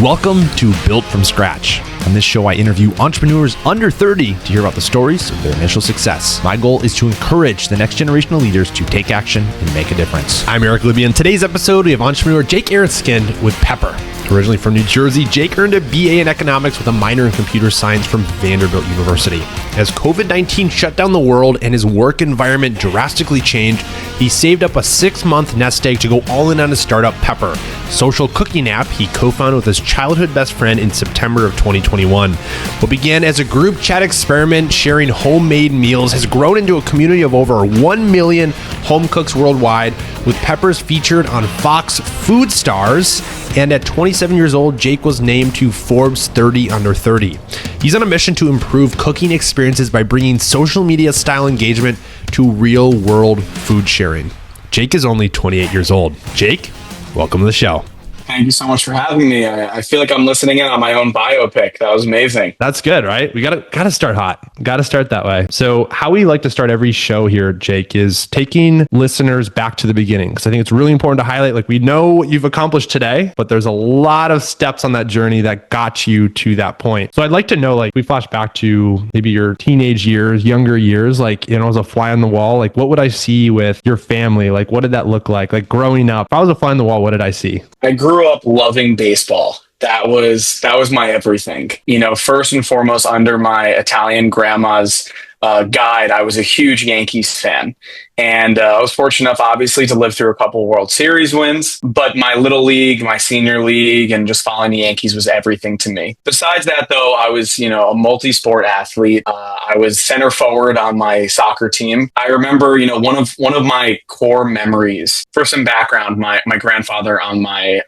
Welcome to Built from Scratch. On this show, I interview entrepreneurs under 30 to hear about the stories of their initial success. My goal is to encourage the next generation of leaders to take action and make a difference. I'm Eric Libby. In today's episode, we have entrepreneur Jake Aronskind with Pepper. Originally from New Jersey, Jake earned a BA in economics with a minor in computer science from Vanderbilt University. As COVID-19 shut down the world and his work environment drastically changed, he saved up a 6-month nest egg to go all in on his startup, Pepper, social cooking app he co-founded with his childhood best friend in September of 2021. What began as a group chat experiment sharing homemade meals has grown into a community of over 1 million home cooks worldwide, with Pepper's featured on Fox Food Stars. And at 27 years old, Jake was named to Forbes 30 Under 30. He's on a mission to improve cooking experiences by bringing social media style engagement to real world food sharing. Jake is only 28 years old. Jake, welcome to the show. Thank you so much for having me. I feel like I'm listening in on my own biopic. That was amazing. That's good, right? We gotta start hot. Gotta start that way. So how we like to start every show here, Jake, is taking listeners back to the beginning. Because I think it's really important to highlight, like, we know what you've accomplished today, but there's a lot of steps on that journey that got you to that point. So I'd like to know, like, we flash back to maybe your teenage years, younger years, like, as a fly on the wall, like, what would I see with your family? Like, what did that look like? Like, growing up, if I was a fly on the wall, what did I see? I grew up loving baseball. That was my everything. First and foremost, under my Italian grandma's guide, I was a huge Yankees fan. And I was fortunate enough, obviously, to live through a couple World Series wins. But my little league, my senior league, and just following the Yankees was everything to me. Besides that, though, I was, a multi-sport athlete. I was center forward on my soccer team. I remember, one of my core memories. For some background, my grandfather on my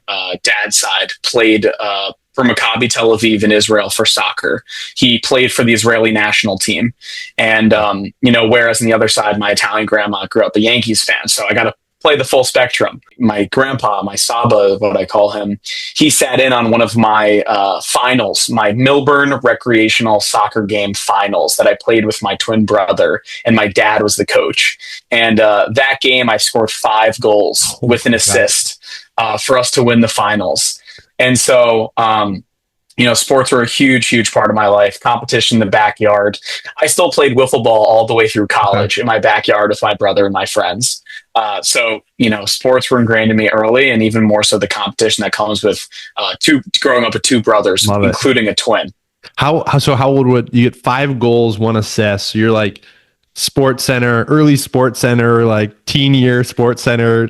dad's side played for Maccabi Tel Aviv in Israel for soccer. He played for the Israeli national team. And, whereas on the other side, my Italian grandma grew up a Yankees fan. So I got to play the full spectrum. My grandpa, my Saba, what I call him, he sat in on one of my finals, my Milburn recreational soccer game finals that I played with my twin brother, and my dad was the coach. And that game, I scored 5 goals with an assist for us to win the finals. And so, sports were a huge, huge part of my life. Competition in the backyard. I still played wiffle ball all the way through college in my backyard with my brother and my friends. So, sports were ingrained in me early, and even more so the competition that comes with growing up with 2 brothers, including a twin. How old would you get? 5 goals, 1 assist? So you're like Sports Center, early Sports Center, like teen year Sports Center,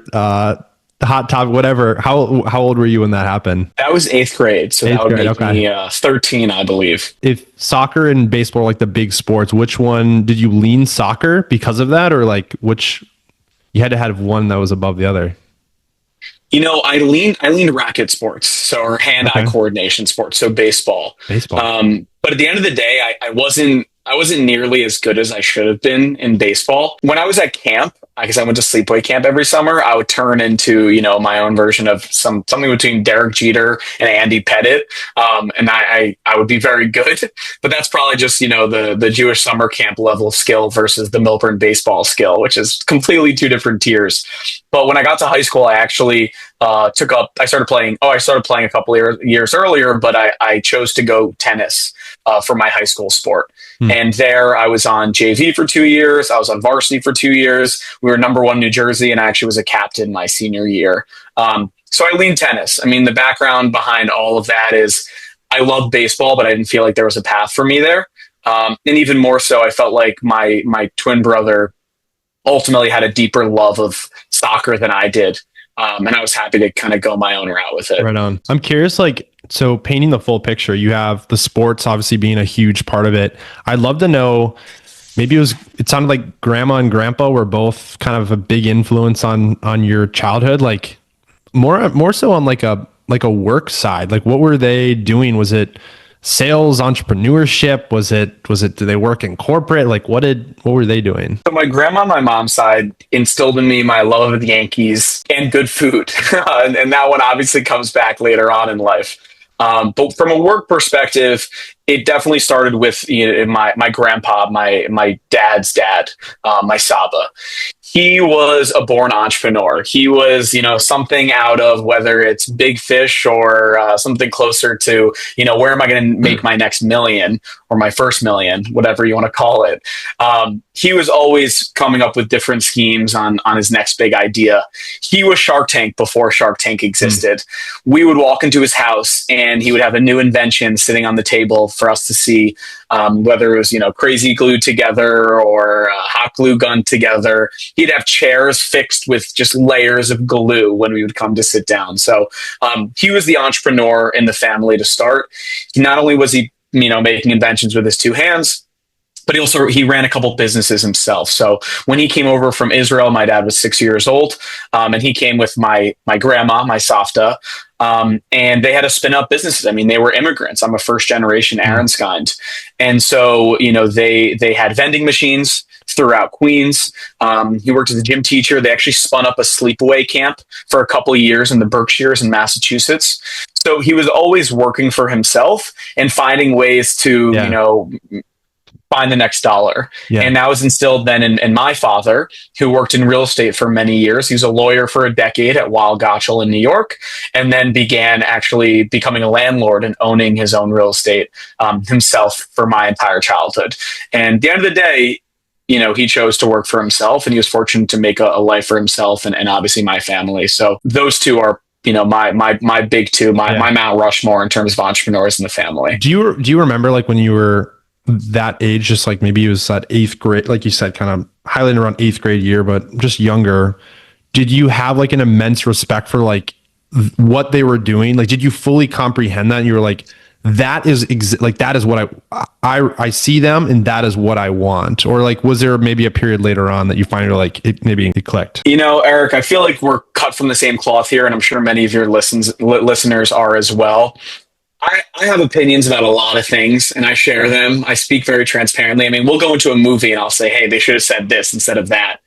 hot topic, whatever. How old were you when that happened? That was 8th grade. So that would make me 13, I believe. If soccer and baseball are like the big sports, which one did you lean soccer because of that? Or like which you had to have one that was above the other? I leaned racket sports, or hand-eye coordination sports, so baseball. But at the end of the day, I wasn't nearly as good as I should have been in baseball. When I was at camp, because I went to sleepaway camp every summer, I would turn into, my own version of something between Derek Jeter and Andy Pettit. And I would be very good, but that's probably just, the Jewish summer camp level of skill versus the Milburn baseball skill, which is completely 2 different tiers. But when I got to high school, I actually I started playing a couple years earlier, but I chose to go tennis for my high school sport. And there I was on JV for 2 years. I was on varsity for 2 years. We were number 1 New Jersey, and I actually was a captain my senior year. So I leaned tennis. I mean, the background behind all of that is I love baseball, but I didn't feel like there was a path for me there. And even more so, I felt like my twin brother ultimately had a deeper love of soccer than I did. And I was happy to kind of go my own route with it. Right on. I'm curious, so painting the full picture, you have the sports obviously being a huge part of it. I'd love to know, maybe it sounded like grandma and grandpa were both kind of a big influence on your childhood, like more so on like a work side. Like, what were they doing? Was it sales, entrepreneurship? Was it, do they work in corporate? Like, what were they doing? So my grandma on my mom's side instilled in me my love of the Yankees and good food. And that one obviously comes back later on in life. But from a work perspective, it definitely started with my grandpa, my dad's dad, my Saba. He was a born entrepreneur. He was, something out of, whether it's Big Fish or something closer to, where am I going to make my next million or my first million, whatever you want to call it. He was always coming up with different schemes on his next big idea. He was Shark Tank before Shark Tank existed. We would walk into his house and he would have a new invention sitting on the table for us to see, whether it was, crazy glued together or a hot glue gun together. He'd have chairs fixed with just layers of glue when we would come to sit down. So he was the entrepreneur in the family to start. Not only was he, making inventions with his two hands, but he ran a couple businesses himself. So when he came over from Israel, my dad was 6 years old, and he came with my grandma, my Savta, and they had to spin up businesses. I mean, they were immigrants. I'm a first generation Aronskind, and so they had vending machines throughout Queens. He worked as a gym teacher. They actually spun up a sleepaway camp for a couple of years in the Berkshires in Massachusetts. So he was always working for himself and finding ways to, find the next dollar. Yeah. And that was instilled then in my father, who worked in real estate for many years. He was a lawyer for a decade at Weil Gotshal in New York, and then began actually becoming a landlord and owning his own real estate himself for my entire childhood. And at the end of the day, he chose to work for himself, and he was fortunate to make a life for himself and obviously my family. So those two are, my big two, my Mount Rushmore in terms of entrepreneurs in the family. Do you remember, like, when you were that age, just like maybe it was that 8th grade, like you said, kind of highlighting around 8th grade year, but just younger, did you have like an immense respect for like what they were doing? Like, did you fully comprehend that? And you were like, that is that is what I see them, and that is what I want? Or like, was there maybe a period later on that you finally like maybe it clicked? Eric, I feel like we're cut from the same cloth here, and I'm sure many of your listeners are as well. I have opinions about a lot of things, and I share them. I speak very transparently. I mean, we'll go into a movie and I'll say, hey, they should have said this instead of that.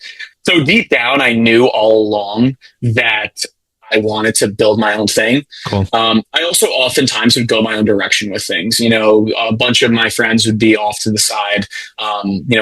So deep down, I knew all along that I wanted to build my own thing. Cool. I also oftentimes would go my own direction with things. A bunch of my friends would be off to the side,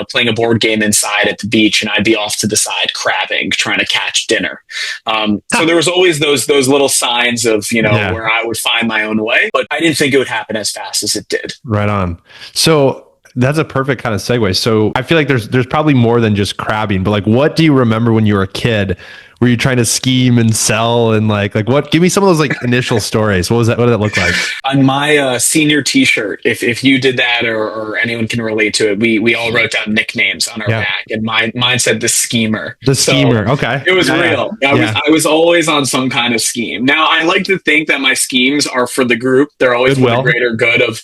playing a board game inside at the beach, and I'd be off to the side crabbing, trying to catch dinner. So there was always those little signs of, where I would find my own way, but I didn't think it would happen as fast as it did. Right on. So that's a perfect kind of segue. So I feel like there's probably more than just crabbing, but like, what do you remember when you were a kid? Were you trying to scheme and sell and like what? Give me some of those like initial stories. What did that look like? On my senior T-shirt, if you did that or anyone can relate to it, we all wrote down nicknames on our back, and mine said the Schemer. The Schemer. Okay, it was real. I was always on some kind of scheme. Now I like to think that my schemes are for the group. They're always for the greater good of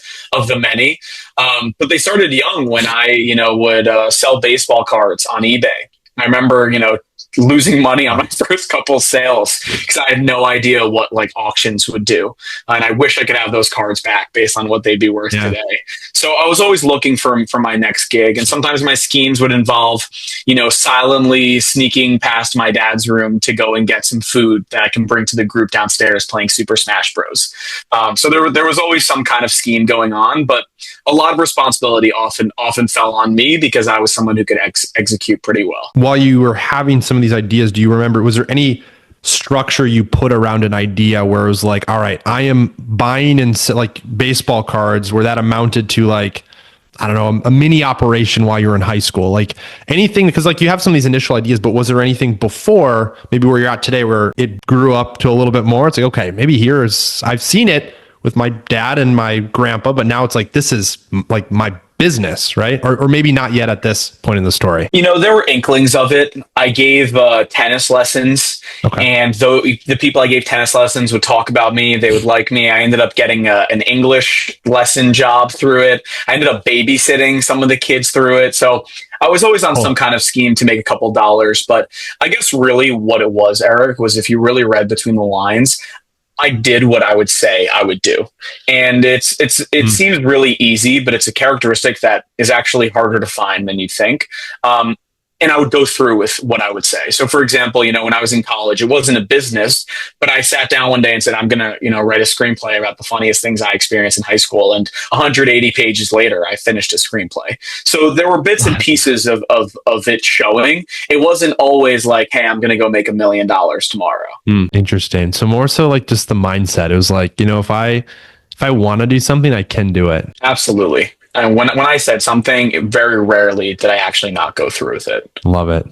the many. But they started young when I would sell baseball cards on eBay. I remember losing money on my first couple sales because I had no idea what like auctions would do. And I wish I could have those cards back based on what they'd be worth today. So I was always looking for my next gig. And sometimes my schemes would involve, silently sneaking past my dad's room to go and get some food that I can bring to the group downstairs playing Super Smash Bros. So there was always some kind of scheme going on, but a lot of responsibility often fell on me because I was someone who could execute pretty well. While you were having some of these ideas, do you remember, was there any structure you put around an idea where it was like, all right, I am buying and like baseball cards, where that amounted to like, I don't know, a mini operation while you were in high school, like anything, because like you have some of these initial ideas, but was there anything before maybe where you're at today where it grew up to a little bit more? It's like, okay, maybe I've seen it with my dad and my grandpa, but now it's like, this is like my business, right? Or maybe not yet at this point in the story. There were inklings of it. I gave tennis lessons, and though the people I gave tennis lessons would talk about me, they would like me. I ended up getting an English lesson job through it. I ended up babysitting some of the kids through it. So I was always on some kind of scheme to make a couple dollars. But I guess really what it was, Eric, was if you really read between the lines, I did what I would say I would do. And it seems really easy, but it's a characteristic that is actually harder to find than you think. and I would go through with what I would say. So for example, when I was in college, it wasn't a business, but I sat down one day and said, I'm going to, write a screenplay about the funniest things I experienced in high school. And 180 pages later, I finished a screenplay. So there were bits and pieces of it showing. It wasn't always like, hey, I'm going to go make $1 million tomorrow. Interesting. So more so like just the mindset. It was like, if I want to do something, I can do it. Absolutely. And when I said something, very rarely did I actually not go through with it. Love it.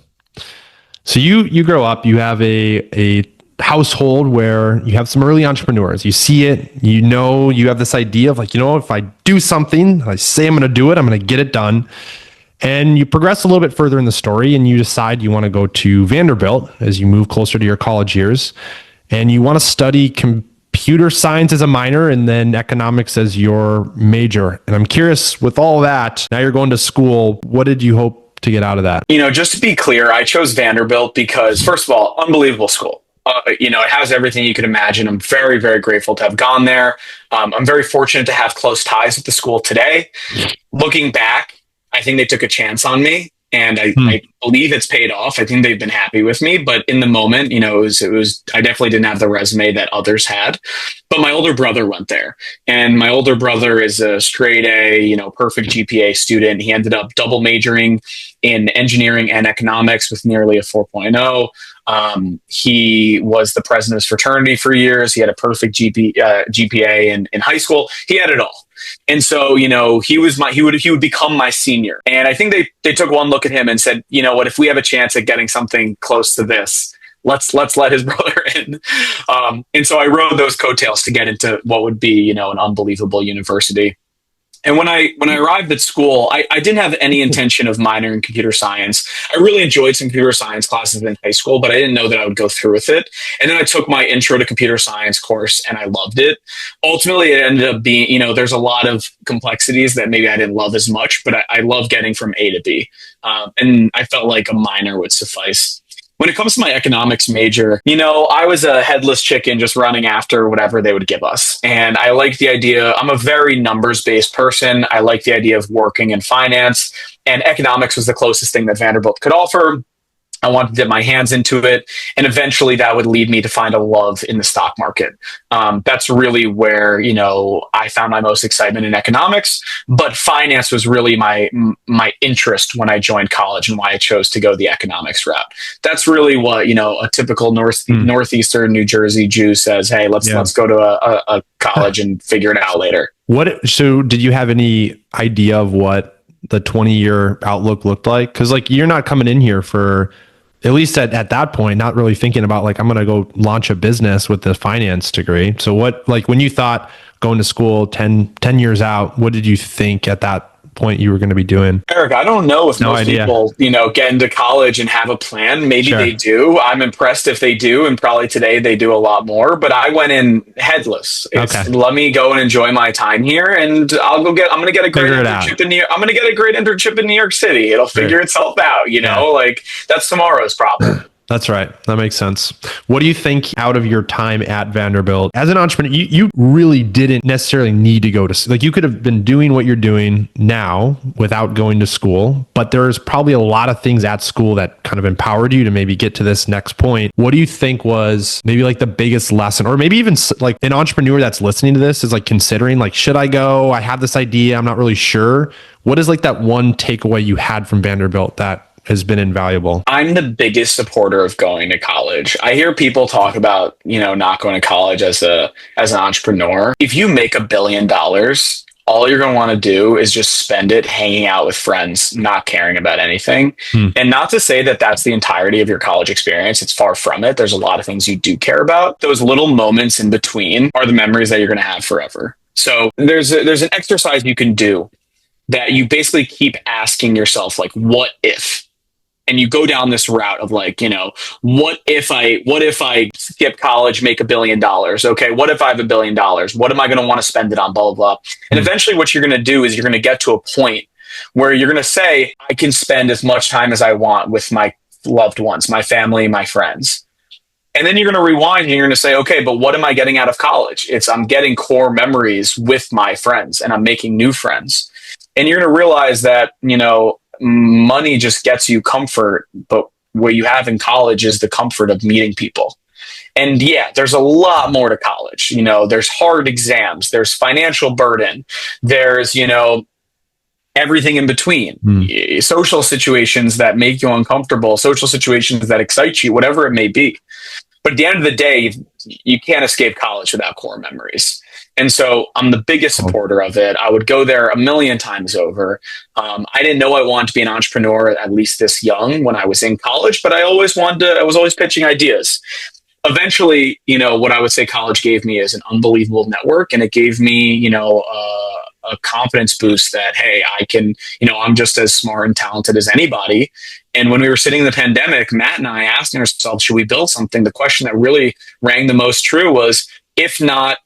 So you grow up, you have a household where you have some early entrepreneurs. You see it, you have this idea of like, if I do something, I say I'm going to do it, I'm going to get it done. And you progress a little bit further in the story and you decide you want to go to Vanderbilt as you move closer to your college years. And you want to study computer science as a minor and then economics as your major. And I'm curious, with all that, now you're going to school, what did you hope to get out of that? Just to be clear, I chose Vanderbilt because, first of all, unbelievable school. It has everything you could imagine. I'm very, very grateful to have gone there. I'm very fortunate to have close ties with the school today. Looking back, I think they took a chance on me. And I believe it's paid off. I think they've been happy with me. But in the moment, it was I definitely didn't have the resume that others had. But my older brother went there. And my older brother is a straight A, perfect GPA student. He ended up double majoring in engineering and economics with nearly a 4.0. He was the president of his fraternity for years. He had a perfect GPA in high school. He had it all. And so, he would become my senior. And I think they took one look at him and said, what, if we have a chance at getting something close to this, let's let his brother in. And so I rode those coattails to get into what would be, an unbelievable university. And when I arrived at school, I didn't have any intention of minoring in computer science. I really enjoyed some computer science classes in high school, but I didn't know that I would go through with it. And then I took my intro to computer science course and I loved it. Ultimately, it ended up being, there's a lot of complexities that maybe I didn't love as much, but I love getting from A to B. And I felt like a minor would suffice. When it comes to my economics major, I was a headless chicken just running after whatever they would give us. And I like the idea. I'm a very numbers-based person. I like the idea of working in finance, and economics was the closest thing that Vanderbilt could offer. I wanted to dip my hands into it. And eventually that would lead me to find a love in the stock market. That's really where, I found my most excitement in economics, but finance was really my interest when I joined college and why I chose to go the economics route. That's really what, a typical Northeastern New Jersey Jew says, hey, let's go to a college and figure it out later. So did you have any idea of what the 20-year outlook looked like? Because you're not coming in here for, at least at that point, not really thinking about I'm going to go launch a business with the finance degree. So what, when you thought going to school 10 years out, what did you think at that point you were going to be doing? Eric, I don't know if most people, get into college and have a plan. Maybe they do. I'm impressed if they do. And probably today they do a lot more, but I went in headless. Let me go and enjoy my time here. And I'm going to get a great internship in New York. I'm going to get a great internship in New York City. It'll figure itself out, that's tomorrow's problem. That's right. That makes sense. What do you think out of your time at Vanderbilt as an entrepreneur? You really didn't necessarily need to go to, you could have been doing what you're doing now without going to school, but there's probably a lot of things at school that kind of empowered you to maybe get to this next point. What do you think was maybe the biggest lesson, or maybe even an entrepreneur that's listening to this is considering should I go? I have this idea. I'm not really sure. What is that one takeaway you had from Vanderbilt that has been invaluable? I'm the biggest supporter of going to college. I hear people talk about, not going to college as an entrepreneur. If you make $1 billion, all you're going to want to do is just spend it hanging out with friends, not caring about anything. And not to say that that's the entirety of your college experience. It's far from it. There's a lot of things you do care about. Those little moments in between are the memories that you're going to have forever. So there's an exercise you can do that you basically keep asking yourself, what if? And you go down this route of what if I skip college, make $1 billion? Okay, what if I have $1 billion? What am I going to want to spend it on? Blah, blah, blah. And eventually what you're going to do is you're going to get to a point where you're going to say, I can spend as much time as I want with my loved ones, my family, my friends. And then you're going to rewind and you're going to say, okay, but what am I getting out of college? I'm getting core memories with my friends and I'm making new friends. And you're going to realize that, money just gets you comfort, but what you have in college is the comfort of meeting people. And yeah, there's a lot more to college. There's hard exams, there's financial burden, there's, everything in between. Social situations that make you uncomfortable, social situations that excite you, whatever it may be. But at the end of the day, you can't escape college without core memories. And so I'm the biggest supporter of it. I would go there a million times over. I didn't know I wanted to be an entrepreneur at least this young when I was in college, but I was always pitching ideas. Eventually, what I would say college gave me is an unbelievable network, and it gave me, a confidence boost that, hey, I can, I'm just as smart and talented as anybody. And when we were sitting in the pandemic, Matt and I asking ourselves, should we build something? The question that really rang the most true was, if not,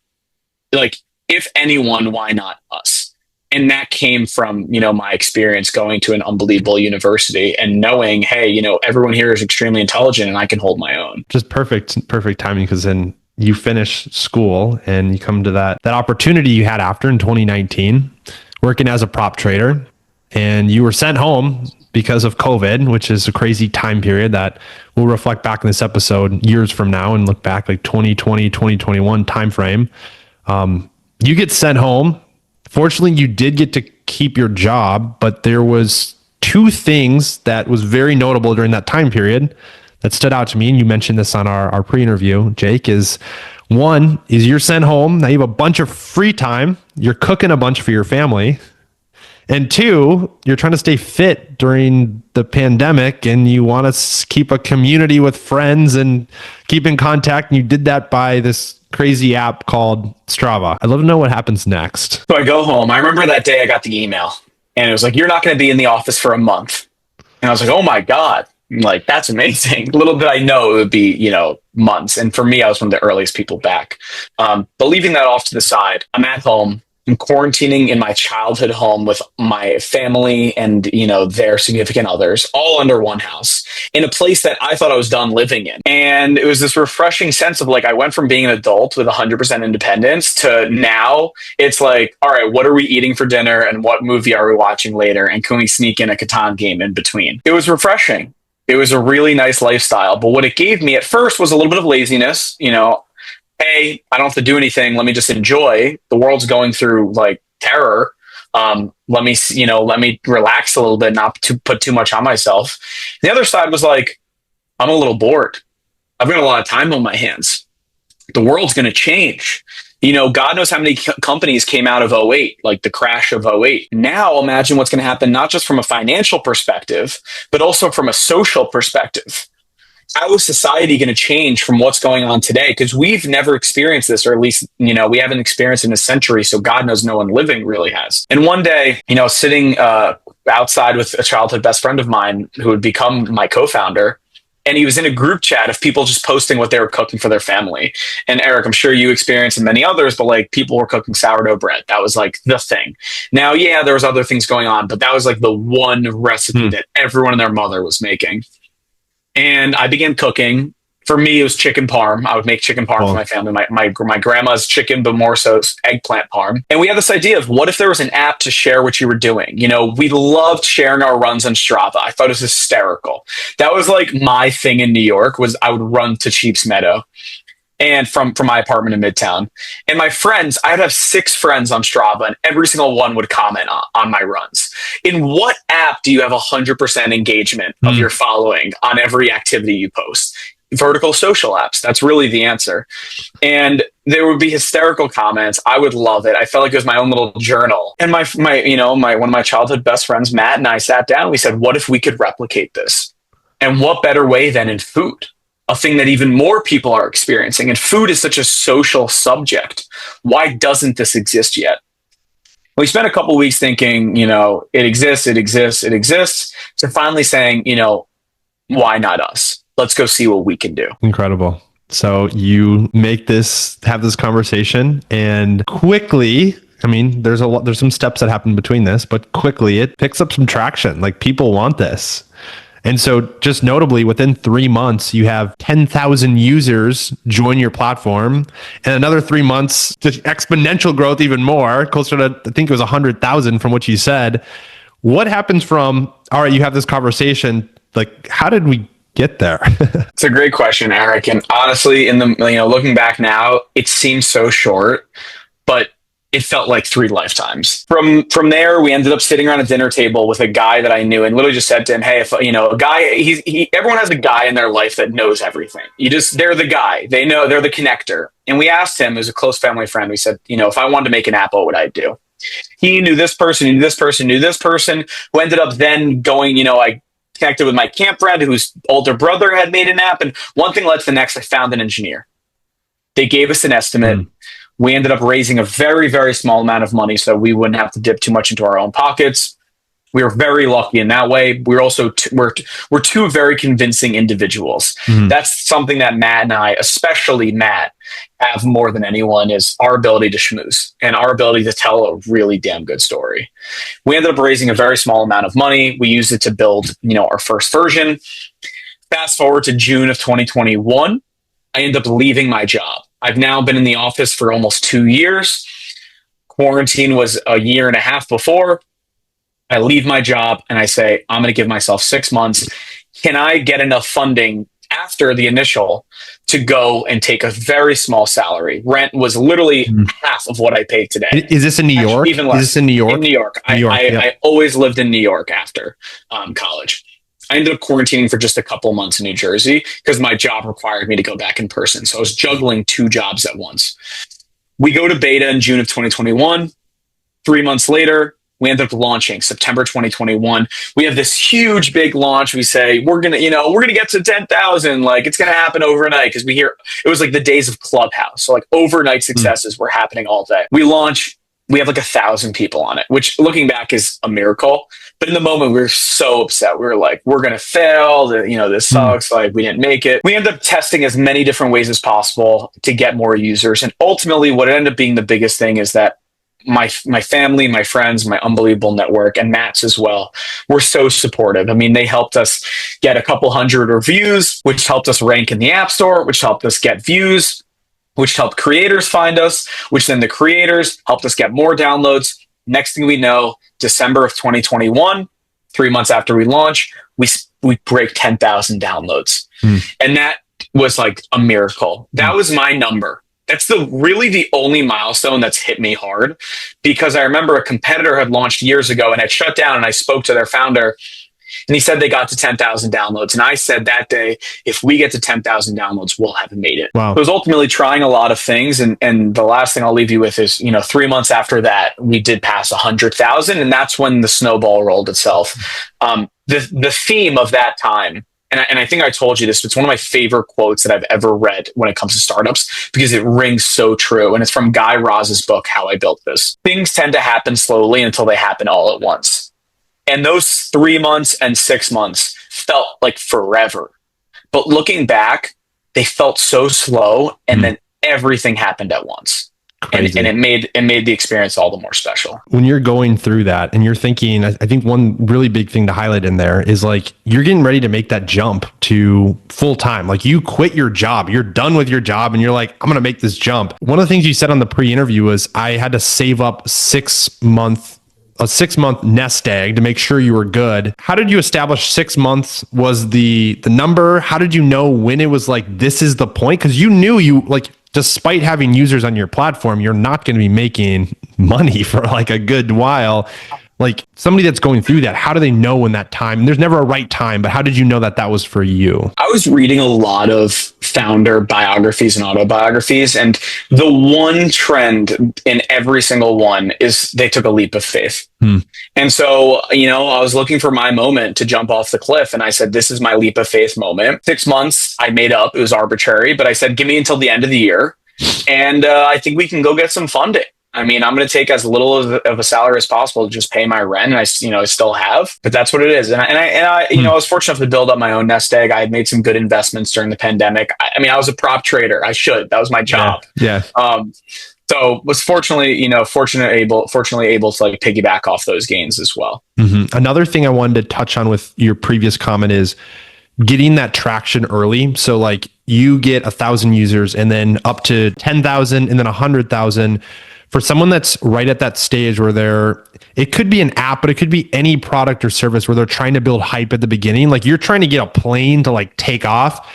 if anyone, why not us? And that came from, my experience going to an unbelievable university and knowing, hey, everyone here is extremely intelligent and I can hold my own. Just perfect timing, because then you finish school and you come to that opportunity you had after in 2019, working as a prop trader, and you were sent home because of COVID, which is a crazy time period that we'll reflect back in this episode years from now and look back like 2020, 2021 timeframe. You get sent home. Fortunately, you did get to keep your job, but there was two things that was very notable during that time period that stood out to me. And you mentioned this on our pre-interview, Jake, is one is you're sent home. Now you have a bunch of free time. You're cooking a bunch for your family. And two, you're trying to stay fit during the pandemic and you want to keep a community with friends and keep in contact. And you did that by this crazy app called Strava. I'd love to know what happens next. So I go home. I remember that day I got the email and it was like, you're not going to be in the office for a month. And I was like, oh my God, like, that's amazing. Little did I know it would be, months. And for me, I was one of the earliest people back. But leaving that off to the side, I'm at home. I'm quarantining in my childhood home with my family and, their significant others, all under one house in a place that I thought I was done living in. And it was this refreshing sense of like, I went from being an adult with 100% independence to now it's like, all right, what are we eating for dinner and what movie are we watching later? And can we sneak in a Catan game in between? It was refreshing. It was a really nice lifestyle. But what it gave me at first was a little bit of laziness, hey, I don't have to do anything. Let me just enjoy. The world's going through like terror. Let me relax a little bit, not to put too much on myself. The other side was like, I'm a little bored. I've got a lot of time on my hands. The world's going to change. God knows how many companies came out of '08, like the crash of '08. Now imagine what's going to happen, not just from a financial perspective, but also from a social perspective. How is society going to change from what's going on today? Because we've never experienced this, or at least, we haven't experienced it in a century. So God knows no one living really has. And one day, sitting outside with a childhood best friend of mine who would become my co-founder, and he was in a group chat of people just posting what they were cooking for their family. And Eric, I'm sure you experienced and many others, but like people were cooking sourdough bread. That was like the thing. Now, yeah, there was other things going on, but that was like the one recipe that everyone and their mother was making. And I began cooking. For me, it was chicken parm. I would make chicken parm for my family. My grandma's chicken, but more so eggplant parm. And we had this idea of what if there was an app to share what you were doing? We loved sharing our runs on Strava. I thought it was hysterical. That was like my thing in New York was I would run to Chiefs Meadow and from my apartment in Midtown. And my friends, I would have 6 friends on Strava and every single one would comment on my runs. In what app do you have 100% engagement of your following on every activity you post? Vertical social apps. That's really the answer. And there would be hysterical comments. I would love it. I felt like it was my own little journal. And my one of my childhood best friends, Matt, and I sat down. We said, what if we could replicate this? And what better way than in food? A thing that even more people are experiencing. And food is such a social subject. Why doesn't this exist yet? We spent a couple of weeks thinking, it exists, to finally saying, why not us? Let's go see what we can do. Incredible. So you have this conversation, and quickly, there's some steps that happen between this, but quickly it picks up some traction. Like, people want this. And so just notably, within 3 months, you have 10,000 users join your platform, and another 3 months to exponential growth even more, closer to, I think it was 100,000 from what you said. What happens from, all right, you have this conversation, like, how did we get there? It's a great question, Eric. And honestly, looking back now, it seems so short, but it felt like 3 lifetimes. From there, we ended up sitting around a dinner table with a guy that I knew, and literally just said to him, "Hey, if a guy, everyone has a guy in their life that knows everything. They're the guy. They know, they're the connector." And we asked him, as a close family friend, we said, if I wanted to make an app, what would I do? He knew this person, he knew this person, knew this person, who ended up then going, I connected with my camp friend whose older brother had made an app, and one thing led to the next. I found an engineer. They gave us an estimate. We ended up raising a very, very small amount of money so we wouldn't have to dip too much into our own pockets. We were very lucky in that way. We're also we're two very convincing individuals. That's something that Matt and I, especially Matt, have more than anyone, is our ability to schmooze and our ability to tell a really damn good story. We ended up raising a very small amount of money. We used it to build, our first version. Fast forward to June of 2021, I ended up leaving my job. I've now been in the office for almost 2 years. Quarantine was a year and a half before. I leave my job and I say, I'm going to give myself 6 months. Can I get enough funding after the initial to go and take a very small salary? Rent was literally half of what I paid today. Is this in New York? Even less. Is this in New York? In New York. I always lived in New York after college. I ended up quarantining for just a couple months in New Jersey because my job required me to go back in person. So I was juggling 2 jobs at once. We go to beta in June of 2021. 3 months later, we end up launching September 2021. We have this huge, big launch. We say, we're going to get to 10,000. Like, it's going to happen overnight, because we hear it was like the days of Clubhouse. So like overnight successes were happening all day. We launch, we have like 1,000 people on it, which looking back is a miracle. But in the moment, we were so upset. We were like, we're going to fail. This sucks. Like, we didn't make it. We ended up testing as many different ways as possible to get more users. And ultimately, what ended up being the biggest thing is that my family, my friends, my unbelievable network, and Matt's as well, were so supportive. I mean, they helped us get a couple hundred reviews, which helped us rank in the App Store, which helped us get views, which helped creators find us, which then the creators helped us get more downloads. Next thing we know, December of 2021, 3 months after we launch, we break 10,000 downloads. And that was like a miracle. That was my number. That's really the only milestone that's hit me hard, because I remember a competitor had launched years ago and had shut down, and I spoke to their founder and he said they got to 10,000 downloads. And I said that day, if we get to 10,000 downloads, we'll have made it. Wow. It was ultimately trying a lot of things. And the last thing I'll leave you with is, 3 months after that, we did pass 100,000. And that's when the snowball rolled itself. The theme of that time, and I think I told you this, it's one of my favorite quotes that I've ever read when it comes to startups, because it rings so true. And it's from Guy Raz's book, How I Built This. Things tend to happen slowly until they happen all at once. And those 3 months and 6 months felt like forever. But looking back, they felt so slow, and then everything happened at once. And it made the experience all the more special. When you're going through that and you're thinking, I think one really big thing to highlight in there is like, you're getting ready to make that jump to full time. Like, you quit your job, you're done with your job, and you're like, I'm going to make this jump. One of the things you said on the pre-interview was, I had to save up a 6 month nest egg to make sure you were good. How did you establish 6 months was the number? How did you know when it was like, this is the point? Because you knew despite having users on your platform, you're not going to be making money for like a good while. Like, somebody that's going through that, how do they know when that time? There's never a right time, but how did you know that that was for you? I was reading a lot of founder biographies and autobiographies, and the one trend in every single one is they took a leap of faith. And so, I was looking for my moment to jump off the cliff, and I said, this is my leap of faith moment. 6 months I made up. It was arbitrary, but I said, give me until the end of the year, and I think we can go get some funding. I mean, I'm going to take as little of a salary as possible to just pay my rent, and I still have, but that's what it is. And I I was fortunate enough to build up my own nest egg. I had made some good investments during the pandemic. I was a prop trader. That was my job. Yeah. So was fortunately able to like piggyback off those gains as well. Another thing I wanted to touch on with your previous comment is getting that traction early. So like, you get 1,000 users and then up to 10,000 and then 100,000 for someone that's right at that stage where it could be an app, but it could be any product or service where they're trying to build hype at the beginning. Like you're trying to get a plane to like take off.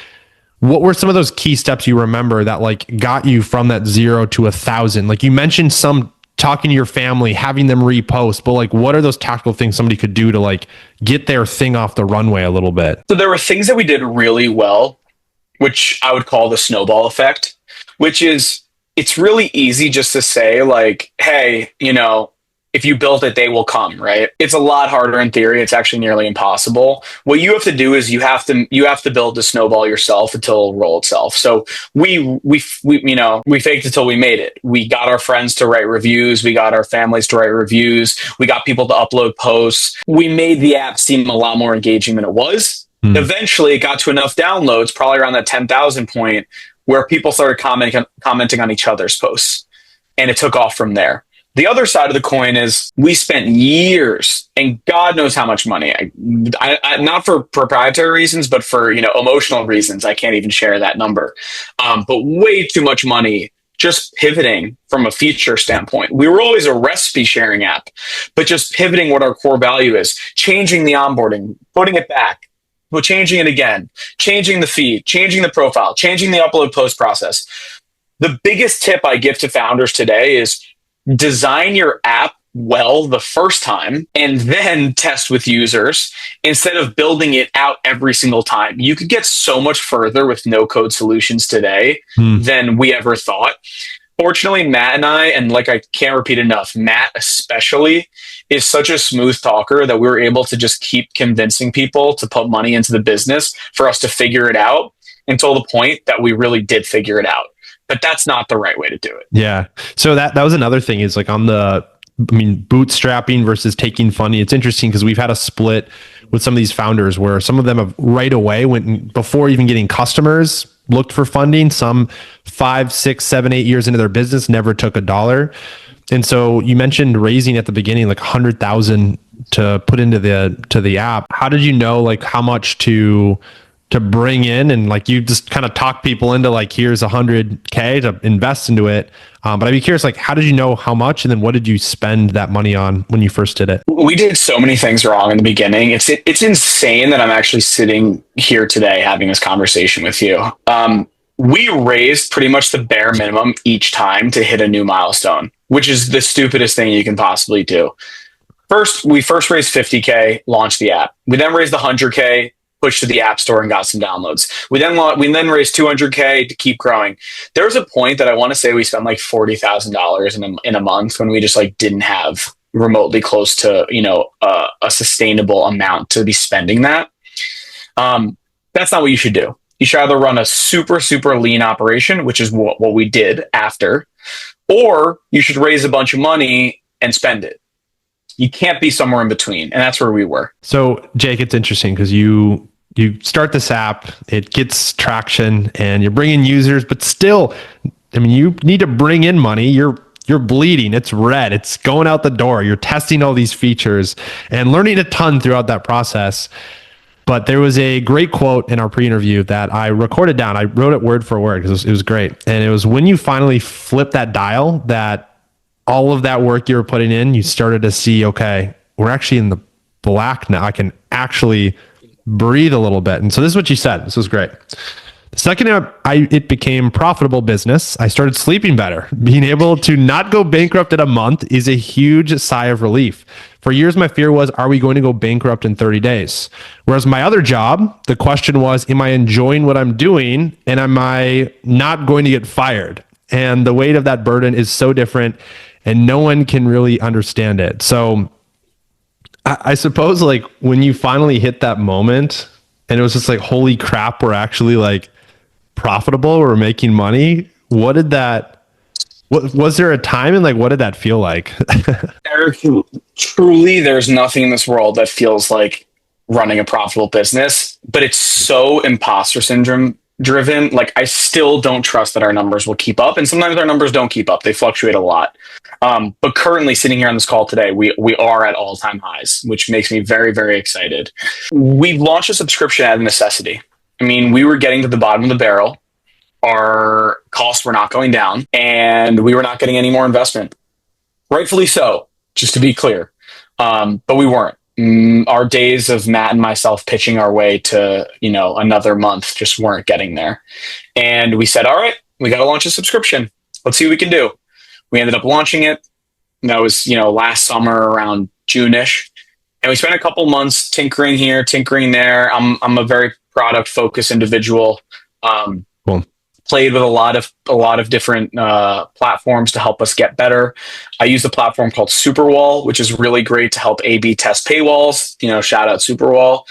What were some of those key steps you remember that like got you from that 0 to 1,000? Like you mentioned some talking to your family, having them repost, but like what are those tactical things somebody could do to like get their thing off the runway a little bit? So there were things that we did really well, which I would call the snowball effect, which is it's really easy just to say like, hey, if you build it, they will come, right? It's a lot harder in theory. It's actually nearly impossible. What you have to do is you have to build the snowball yourself until it'll roll itself. So we faked it till we made it. We got our friends to write reviews. We got our families to write reviews. We got people to upload posts. We made the app seem a lot more engaging than it was. Eventually, it got to enough downloads, probably around that 10,000 point, where people started commenting on each other's posts, and it took off from there. The other side of the coin is we spent years and God knows how much money. I not for proprietary reasons, but for emotional reasons. I can't even share that number. But way too much money just pivoting from a feature standpoint. We were always a recipe sharing app, but just pivoting what our core value is, changing the onboarding, putting it back, but changing it again, changing the feed, changing the profile, changing the upload post process. The biggest tip I give to founders today is design your app well the first time and then test with users instead of building it out every single time. You could get so much further with no code solutions today than we ever thought. Fortunately, Matt and I, and like I can't repeat enough, Matt especially is such a smooth talker that we were able to just keep convincing people to put money into the business for us to figure it out until the point that we really did figure it out. But that's not the right way to do it. Yeah. So that was another thing is like bootstrapping versus taking funding. It's interesting because we've had a split with some of these founders where some of them have right away went before even getting customers, looked for funding. Some 5, 6, 7, 8 years into their business, never took $1. And so you mentioned raising at the beginning, like 100,000 to put into the app. How did you know like how much to bring in, and like you just kind of talk people into like, here's 100K to invest into it. But I'd be curious, like, how did you know how much, and then what did you spend that money on when you first did it? We did so many things wrong in the beginning. It's insane that I'm actually sitting here today having this conversation with you. We raised pretty much the bare minimum each time to hit a new milestone, which is the stupidest thing you can possibly do. We first raised 50K, launched the app. We then raised 100K, pushed to the app store and got some downloads. We then raised 200K to keep growing. There was a point that I want to say we spent like $40,000 in a month when we just like didn't have remotely close to a sustainable amount to be spending that. That's not what you should do. You should either run a super, super lean operation, which is what we did after, or you should raise a bunch of money and spend it. You can't be somewhere in between. And that's where we were. So Jake, it's interesting because you start this app, it gets traction and you're bringing users, but still, I mean, you need to bring in money. You're bleeding. It's red. It's going out the door. You're testing all these features and learning a ton throughout that process. But there was a great quote in our pre-interview that I recorded down. I wrote it word for word because it was great. And it was when you finally flip that dial, that all of that work you were putting in, you started to see, okay, we're actually in the black now. I can actually breathe a little bit. And so this is what you said. This was great. The second it became profitable business, I started sleeping better. Being able to not go bankrupt in a month is a huge sigh of relief. For years, my fear was, are we going to go bankrupt in 30 days? Whereas my other job, the question was, am I enjoying what I'm doing? And am I not going to get fired? And the weight of that burden is so different and no one can really understand it. So I suppose like when you finally hit that moment and it was just like, holy crap, we're actually like profitable, we're making money. Was there a time and like, what did that feel like? Eric, truly, there's nothing in this world that feels like running a profitable business, but it's so imposter syndrome driven. Like I still don't trust that our numbers will keep up. And sometimes our numbers don't keep up. They fluctuate a lot. But currently sitting here on this call today, we are at all-time highs, which makes me very, very excited. We've launched a subscription out of necessity. I mean, we were getting to the bottom of the barrel. Our costs were not going down and we were not getting any more investment. Rightfully so, just to be clear. But we weren't. Our days of Matt and myself pitching our way to, another month just weren't getting there. And we said, all right, we got to launch a subscription. Let's see what we can do. We ended up launching it. And that was, last summer around June-ish. And we spent a couple months tinkering here, tinkering there. I'm a very product focused individual. Cool. Played with a lot of different platforms to help us get better. I use a platform called Superwall, which is really great to help A/B test paywalls. Shout out Superwall.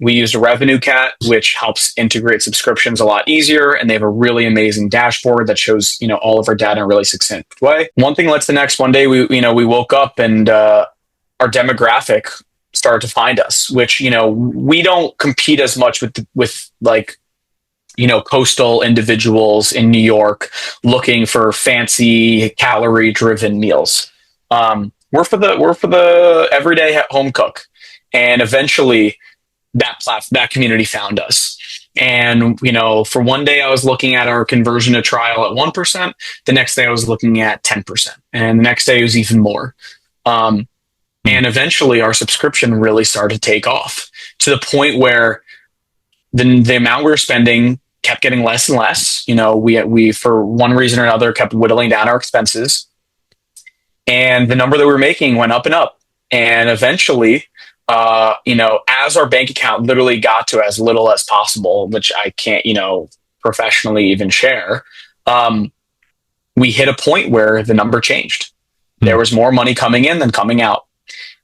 We used a Revenue Cat, which helps integrate subscriptions a lot easier, and they have a really amazing dashboard that shows all of our data in a really succinct way. One thing led to the next. One day we woke up and our demographic started to find us, which we don't compete as much with coastal individuals in New York looking for fancy calorie driven meals. We're for the everyday home cook. And eventually that community found us. And, for one day I was looking at our conversion to trial at 1%. The next day I was looking at 10%. And the next day it was even more. And eventually our subscription really started to take off to the point where the amount we were spending kept getting less and less. We for one reason or another kept whittling down our expenses, and the number that we were making went up and up. And eventually, as our bank account literally got to as little as possible, which I can't, professionally even share, we hit a point where the number changed. There was more money coming in than coming out.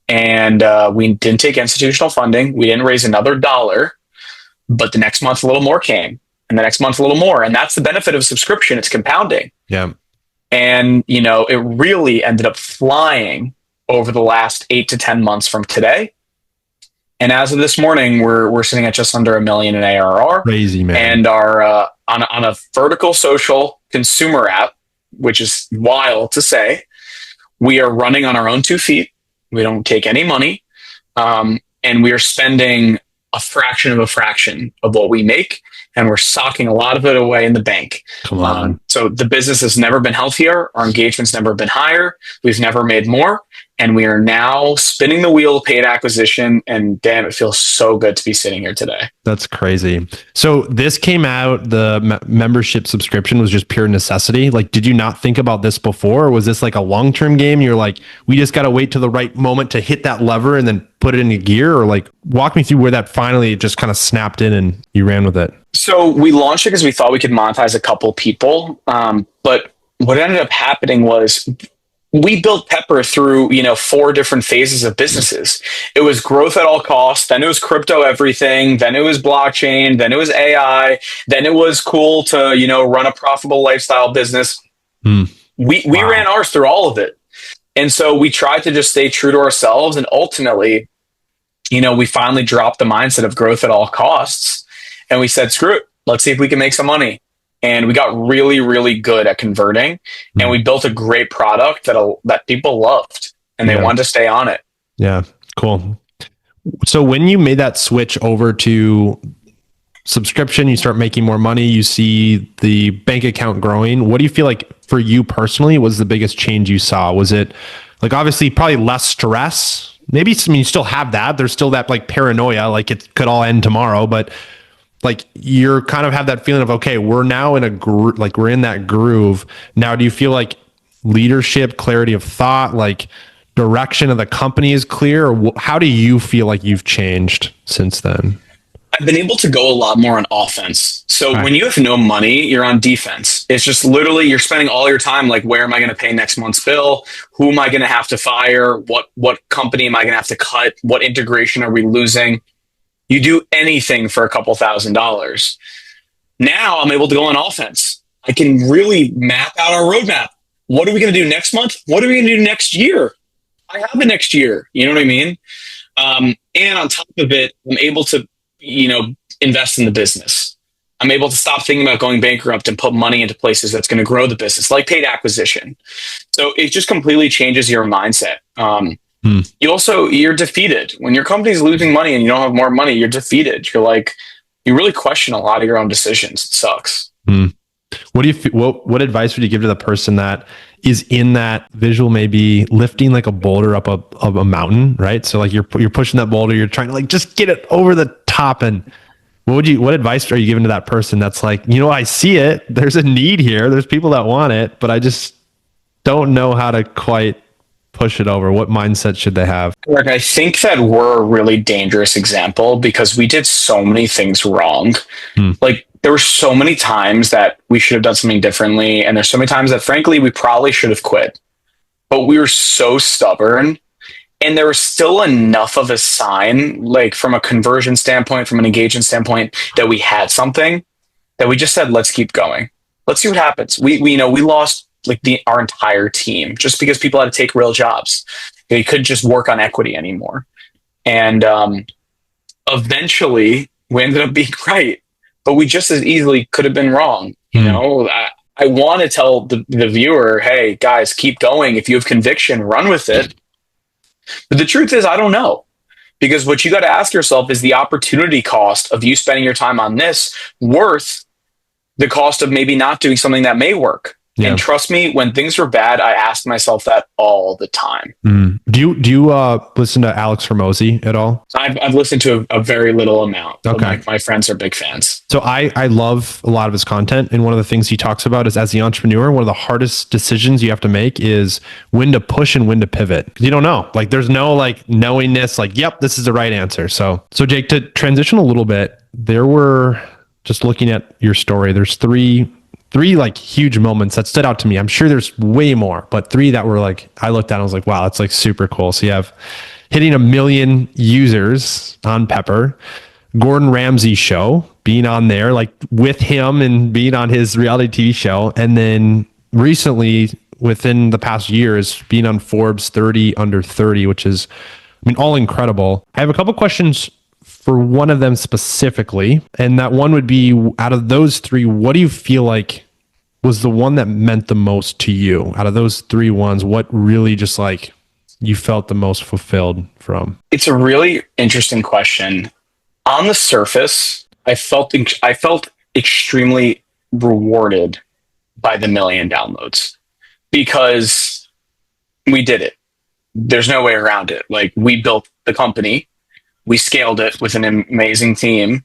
And we didn't take institutional funding. We didn't raise another dollar, but the next month a little more came. And the next month a little more. And that's the benefit of subscription. It's compounding. Yeah. And, it really ended up flying over the last 8 to 10 months from today. And as of this morning, we're sitting at just under $1 million in ARR. Crazy, man. And our on a vertical social consumer app, which is wild to say, we are running on our own 2 feet. We don't take any money. And we are spending a fraction of what we make. And we're socking a lot of it away in the bank. Come on. So the business has never been healthier. Our engagement's never been higher. We've never made more. And we are now spinning the wheel of paid acquisition. And damn, it feels so good to be sitting here today. That's crazy. So this came out, the membership subscription was just pure necessity. Like, did you not think about this before? Or was this like a long-term game? You're like, we just got to wait till the right moment to hit that lever and then put it into gear? Or like, walk me through where that finally just kind of snapped in and you ran with it. So we launched it because we thought we could monetize a couple people. But what ended up happening was we built Pepper through, 4 different phases of businesses. It was growth at all costs. Then it was crypto everything. Then it was blockchain. Then it was AI. Then it was cool to, run a profitable lifestyle business. We ran ours through all of it. And so we tried to just stay true to ourselves. And ultimately, we finally dropped the mindset of growth at all costs. And we said, screw it. Let's see if we can make some money. And we got really, really good at converting. And we built a great product that people loved and they wanted to stay on it. Yeah, cool. So when you made that switch over to subscription, you start making more money, you see the bank account growing. What do you feel like for you personally was the biggest change you saw? Was it like, obviously probably less stress? Maybe you still have that. There's still that like paranoia, like it could all end tomorrow, but like you're kind of have that feeling of, okay, we're now in a like we're in that groove. Now, do you feel like leadership, clarity of thought, like direction of the company is clear? Or how do you feel like you've changed since then? I've been able to go a lot more on offense. So when you have no money, you're on defense. It's just literally you're spending all your time like, where am I going to pay next month's bill? Who am I going to have to fire? What company am I going to have to cut? What integration are we losing? You do anything for a couple $1,000s. Now I'm able to go on offense. I can really map out our roadmap. What are we going to do next month? What are we going to do next year? I have the next year. You know what I mean? And on top of it, I'm able to, invest in the business. I'm able to stop thinking about going bankrupt and put money into places that's going to grow the business, like paid acquisition. So it just completely changes your mindset. You're defeated when your company's losing money and you don't have more money. You're defeated. You're like, you really question a lot of your own decisions. It sucks. What do you what advice would you give to the person that is in that visual, maybe lifting like a boulder up a mountain, right? So like you're pushing that boulder, you're trying to like just get it over the top. And what advice are you giving to that person that's like, I see it, there's a need here, there's people that want it, but I just don't know how to quite push it over. What mindset should they have? Like, I think that we're a really dangerous example because we did so many things wrong. Like, there were so many times that we should have done something differently. And there's so many times that, frankly, we probably should have quit. But we were so stubborn. And there was still enough of a sign, like from a conversion standpoint, from an engagement standpoint, that we had something that we just said, let's keep going. Let's see what happens. We lost like our entire team just because people had to take real jobs. They couldn't just work on equity anymore. And eventually we ended up being right, but we just as easily could have been wrong. I want to tell the viewer, hey guys, keep going. If you have conviction, run with it. But the truth is, I don't know. Because what you got to ask yourself is the opportunity cost of you spending your time on this worth the cost of maybe not doing something that may work. Yeah. And trust me, when things are bad, I ask myself that all the time. Do you listen to Alex Hormozi at all? I've listened to a very little amount. Okay. My friends are big fans. So I love a lot of his content. And one of the things he talks about is, as the entrepreneur, one of the hardest decisions you have to make is when to push and when to pivot. Because you don't know. Like there's no like knowingness, like, yep, this is the right answer. So Jake, to transition a little bit, there were, just looking at your story, there's three like huge moments that stood out to me. I'm sure there's way more, but three that were like, I looked at and I was like, wow, that's like super cool. So you have hitting 1 million users on Pepper, Gordon Ramsay show, being on there, like with him and being on his reality TV show. And then recently, within the past years, being on Forbes 30 under 30, which is, all incredible. I have a couple questions for one of them specifically. And that one would be, out of those three, what do you feel like was the one that meant the most to you? Out of those three ones, what really just like you felt the most fulfilled from? It's a really interesting question. On the surface, I felt extremely rewarded by the 1 million downloads because we did it. There's no way around it. Like, we built the company, we scaled it with an amazing team,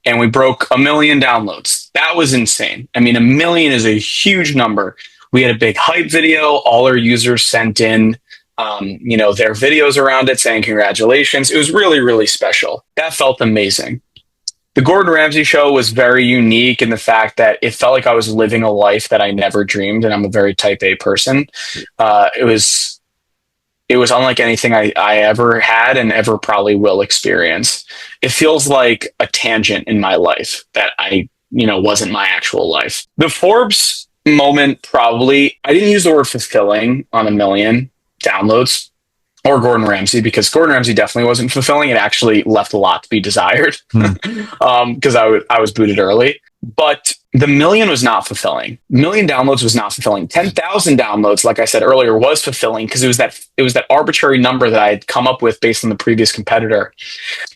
and we broke 1 million downloads. That was insane. 1 million is a huge number. We had a big hype video. All our users sent in, their videos around it saying congratulations. It was really, really special. That felt amazing. The Gordon Ramsay show was very unique in the fact that it felt like I was living a life that I never dreamed, and I'm a very type A person. It was unlike anything I ever had and ever probably will experience. It feels like a tangent in my life that wasn't my actual life. The Forbes moment, probably, I didn't use the word fulfilling on 1 million downloads or Gordon Ramsay, because Gordon Ramsay definitely wasn't fulfilling. It actually left a lot to be desired because I was booted early. But the 1 million was not fulfilling. 1 million downloads was not fulfilling. 10,000 downloads, like I said earlier, was fulfilling because it was that arbitrary number that I had come up with based on the previous competitor.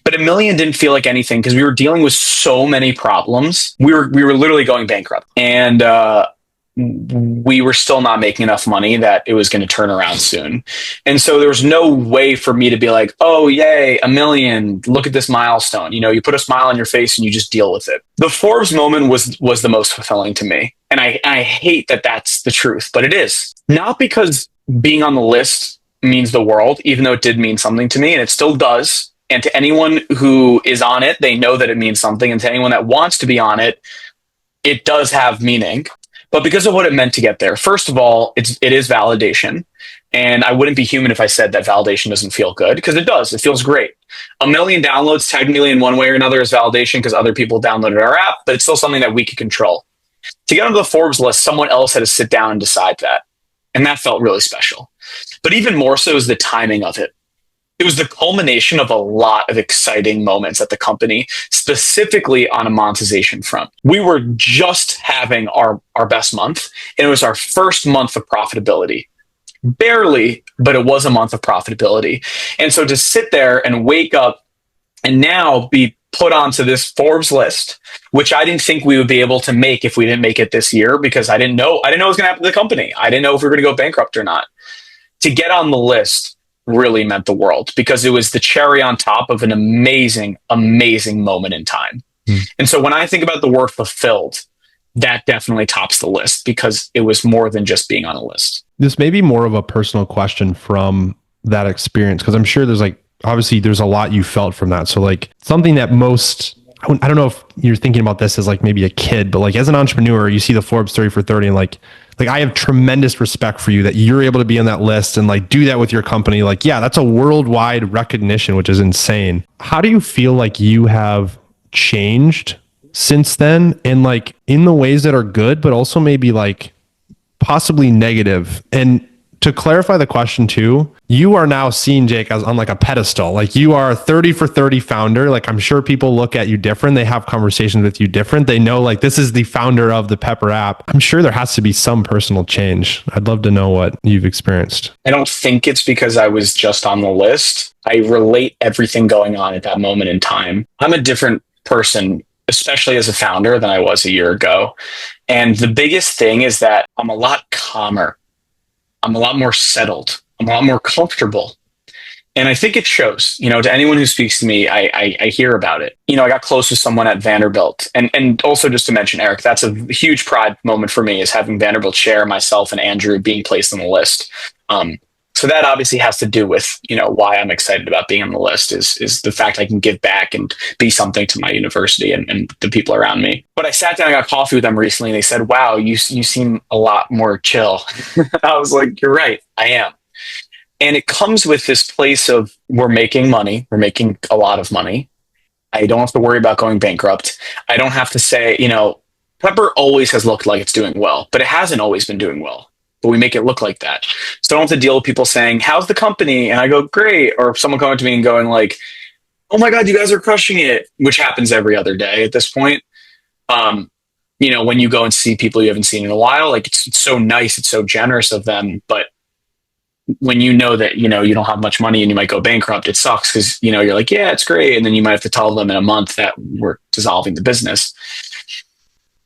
But 1 million didn't feel like anything because we were dealing with so many problems. We were literally going bankrupt, and we were still not making enough money that it was going to turn around soon. And so there was no way for me to be like, oh, yay, 1 million, look at this milestone. You put a smile on your face and you just deal with it. The Forbes moment was the most fulfilling to me. And I hate that that's the truth, but it is. Not because being on the list means the world, even though it did mean something to me, and it still does. And to anyone who is on it, they know that it means something. And to anyone that wants to be on it, it does have meaning. But because of what it meant to get there, first of all, it is validation. And I wouldn't be human if I said that validation doesn't feel good, because it does. It feels great. 1 million downloads technically in one way or another is validation because other people downloaded our app, but it's still something that we can control. To get onto the Forbes list, someone else had to sit down and decide that. And that felt really special. But even more so is the timing of it. It was the culmination of a lot of exciting moments at the company, specifically on a monetization front. We were just having our best month, and it was our first month of profitability. Barely, but it was a month of profitability. And so to sit there and wake up and now be put onto this Forbes list, which I didn't think we would be able to make if we didn't make it this year, because I didn't know what was going to happen to the company. I didn't know if we were going to go bankrupt or not. To get on the list really meant the world, because it was the cherry on top of an amazing, amazing moment in time. And so when I think about the word fulfilled, that definitely tops the list, because it was more than just being on a list. This may be more of a personal question from that experience, because I'm sure there's obviously there's a lot you felt from that. So something that I don't know if you're thinking about this as maybe a kid, but as an entrepreneur, you see the Forbes 30 for 30 and I have tremendous respect for you that you're able to be on that list and do that with your company. Yeah, that's a worldwide recognition, which is insane. How do you feel like you have changed since then, and in the ways that are good, but also maybe possibly negative? And to clarify the question too, you are now seen, Jake, as on a pedestal. You are a 30 for 30 founder. I'm sure people look at you different. They have conversations with you different. They know this is the founder of the Pepper app. I'm sure there has to be some personal change. I'd love to know what you've experienced. I don't think it's because I was just on the list. I relate everything going on at that moment in time. I'm a different person, especially as a founder, than I was a year ago. And the biggest thing is that I'm a lot calmer. I'm a lot more settled. I'm a lot more comfortable. And I think it shows, to anyone who speaks to me, I hear about it. I got close with someone at Vanderbilt. And also just to mention, Eric, that's a huge pride moment for me, is having Vanderbilt share myself and Andrew being placed on the list. So that obviously has to do with, why I'm excited about being on the list is the fact I can give back and be something to my university and the people around me. But I sat down and got coffee with them recently, and they said, wow, you seem a lot more chill. I was like, you're right, I am. And it comes with this place of we're making money. We're making a lot of money. I don't have to worry about going bankrupt. I don't have to say, Pepper always has looked like it's doing well, but it hasn't always been doing well. But we make it look like that. So I don't have to deal with people saying, how's the company? And I go, great. Or someone coming to me and going oh my God, you guys are crushing it, which happens every other day at this point. When you go and see people you haven't seen in a while, it's so nice. It's so generous of them. But when you know that, you don't have much money and you might go bankrupt, it sucks because, you're like, yeah, it's great. And then you might have to tell them in a month that we're dissolving the business.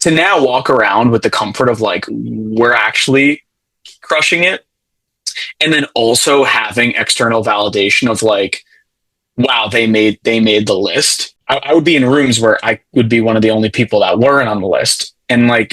To now walk around with the comfort of we're actually crushing it. And then also having external validation of wow, they made the list. I would be in rooms where I would be one of the only people that weren't on the list. And I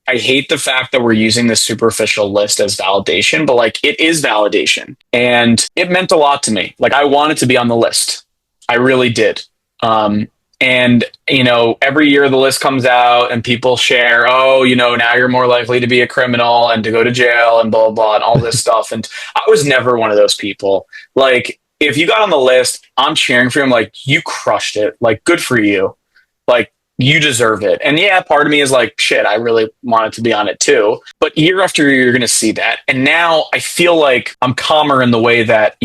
hate the fact that we're using this superficial list as validation, but it is validation. And it meant a lot to me. I wanted to be on the list. I really did. And, every year the list comes out and people share, now you're more likely to be a criminal and to go to jail and blah, blah, blah, and all this stuff. And I was never one of those people. If you got on the list, I'm cheering for you. You crushed it. Good for you. You deserve it. And yeah, part of me is shit, I really wanted to be on it too. But year after year, you're going to see that. And now I feel I'm calmer in the way that,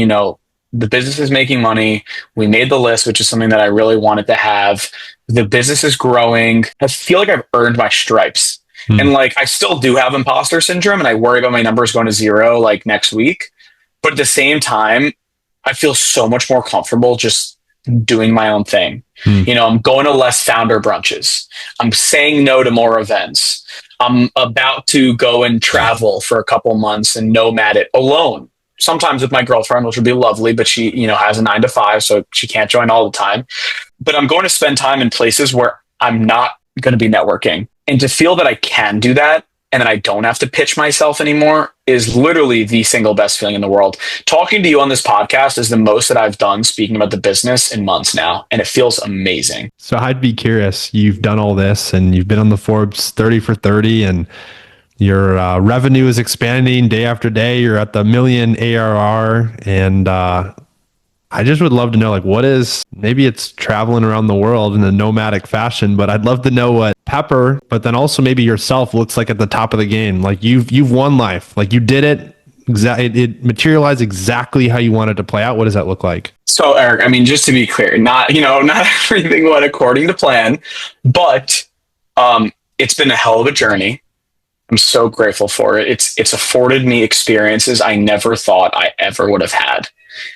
the business is making money. We made the list, which is something that I really wanted to have. The business is growing. I feel like I've earned my stripes. And I still do have imposter syndrome, and I worry about my numbers going to zero next week. But at the same time, I feel so much more comfortable just doing my own thing. I'm going to less founder brunches. I'm saying no to more events. I'm about to go and travel for a couple months and nomad it alone. Sometimes with my girlfriend, which would be lovely, but she, has a 9 to 5, so she can't join all the time. But I'm going to spend time in places where I'm not going to be networking. And to feel that I can do that and that I don't have to pitch myself anymore is literally the single best feeling in the world. Talking to you on this podcast is the most that I've done speaking about the business in months now, and it feels amazing. So I'd be curious, you've done all this and you've been on the Forbes 30 for 30 and your revenue is expanding day after day. You're at the $1 million ARR. And I just would love to know, what is, maybe it's traveling around the world in a nomadic fashion, but I'd love to know what Pepper, but then also maybe yourself looks like at the top of the game. You've won life. You did it. It materialized exactly how you wanted to play out. What does that look like? So Eric, just to be clear, not everything went according to plan, but it's been a hell of a journey. I'm so grateful for it. It's afforded me experiences I never thought I ever would have had.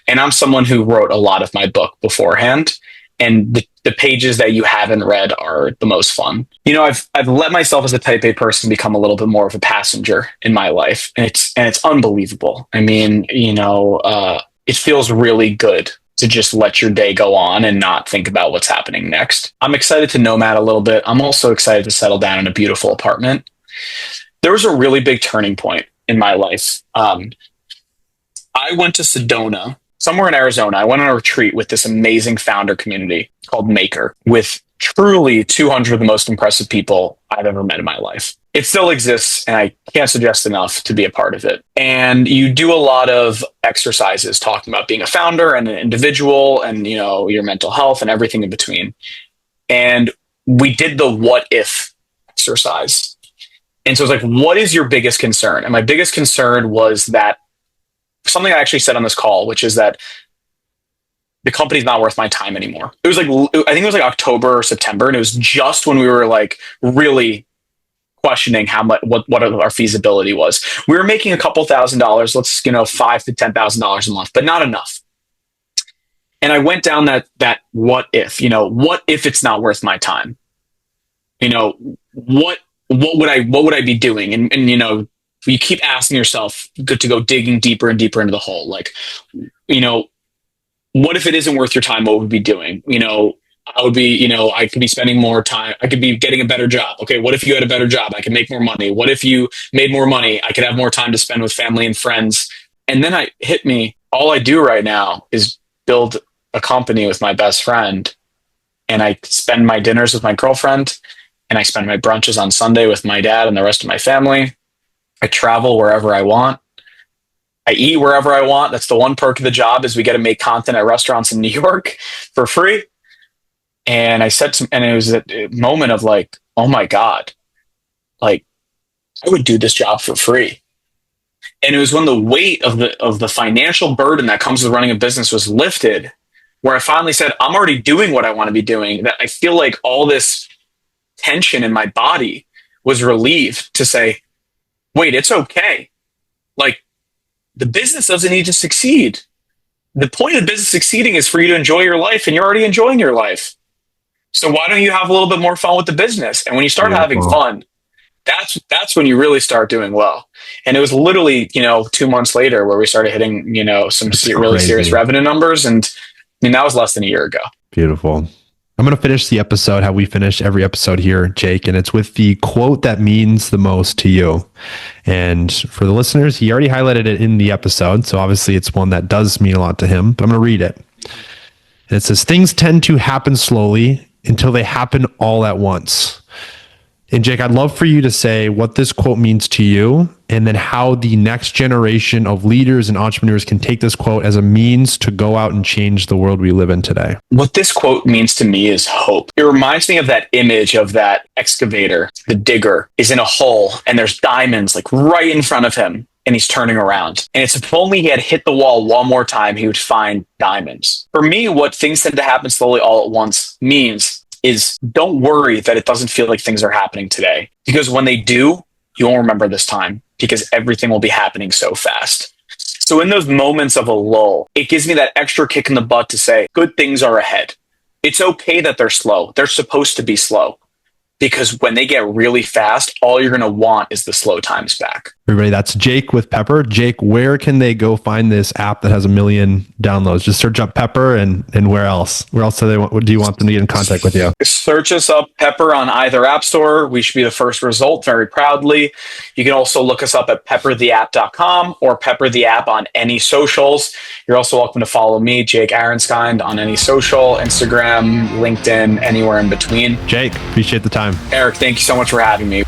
And I'm someone who wrote a lot of my book beforehand. and the pages that you haven't read are the most fun. I've let myself as a type A person become a little bit more of a passenger in my life, and it's unbelievable. I mean, it feels really good to just let your day go on and not think about what's happening next. I'm excited to nomad a little bit. I'm also excited to settle down in a beautiful apartment. There was a really big turning point in my life. I went to Sedona, somewhere in Arizona. I went on a retreat with this amazing founder community called Maker, with truly 200 of the most impressive people I've ever met in my life. It still exists, and I can't suggest enough to be a part of it. And you do a lot of exercises talking about being a founder and an individual and, your mental health and everything in between. And we did the what if exercise. And so it's like, what is your biggest concern? And my biggest concern was that something I actually said on this call, which is that the company's not worth my time anymore. It was like, I think it was like October or September. And it was just when we were like really questioning how much, what our feasibility was. We were making a couple $1,000s, let's, $5,000 to $10,000 a month, but not enough. And I went down that what if, what if it's not worth my time? What would I be doing? And you keep asking yourself to go digging deeper and deeper into the hole. Like, what if it isn't worth your time? What would we be doing? I would be, I could be spending more time. I could be getting a better job. Okay. What if you had a better job? I could make more money. What if you made more money? I could have more time to spend with family and friends. And then all I do right now is build a company with my best friend. And I spend my dinners with my girlfriend, and I spend my brunches on Sunday with my dad and the rest of my family. I travel wherever I want. I eat wherever I want. That's the one perk of the job, is we get to make content at restaurants in New York for free. And I said and it was a moment of like, oh my God, like I would do this job for free. And it was when the weight of the financial burden that comes with running a business was lifted, where I finally said, I'm already doing what I want to be doing, that I feel like all this tension in my body was relieved to say, wait, it's okay. Like, the business doesn't need to succeed. The point of business succeeding is for you to enjoy your life, and you're already enjoying your life. So why don't you have a little bit more fun with the business? And when you start having fun, that's when you really start doing well. And it was literally, 2 months later where we started hitting, some really serious revenue numbers. And that was less than a year ago. Beautiful. I'm going to finish the episode how we finish every episode here, Jake, and it's with the quote that means the most to you. And for the listeners, he already highlighted it in the episode, so obviously it's one that does mean a lot to him, but I'm going to read it. And it says, things tend to happen slowly until they happen all at once. And Jake, I'd love for you to say what this quote means to you, and then how the next generation of leaders and entrepreneurs can take this quote as a means to go out and change the world we live in today. What this quote means to me is hope. It reminds me of that image of that excavator. The digger is in a hole and there's diamonds like right in front of him, and he's turning around. And it's if only he had hit the wall one more time, he would find diamonds. For me, what things tend to happen slowly all at once means is don't worry that it doesn't feel like things are happening today, because when they do, you won't remember this time, because everything will be happening so fast. So in those moments of a lull, it gives me that extra kick in the butt to say, good things are ahead. It's okay that they're slow. They're supposed to be slow, because when they get really fast, all you're going to want is the slow times back. Everybody, that's Jake with Pepper. Jake, where can they go find this app that has 1 million downloads? Just search up Pepper, and where else? Where else do you want them to get in contact with you? Search us up, Pepper, on either app store. We should be the first result, very proudly. You can also look us up at peppertheapp.com or Pepper the App on any socials. You're also welcome to follow me, Jake Aronskind, on any social, Instagram, LinkedIn, anywhere in between. Jake, appreciate the time. Eric, thank you so much for having me.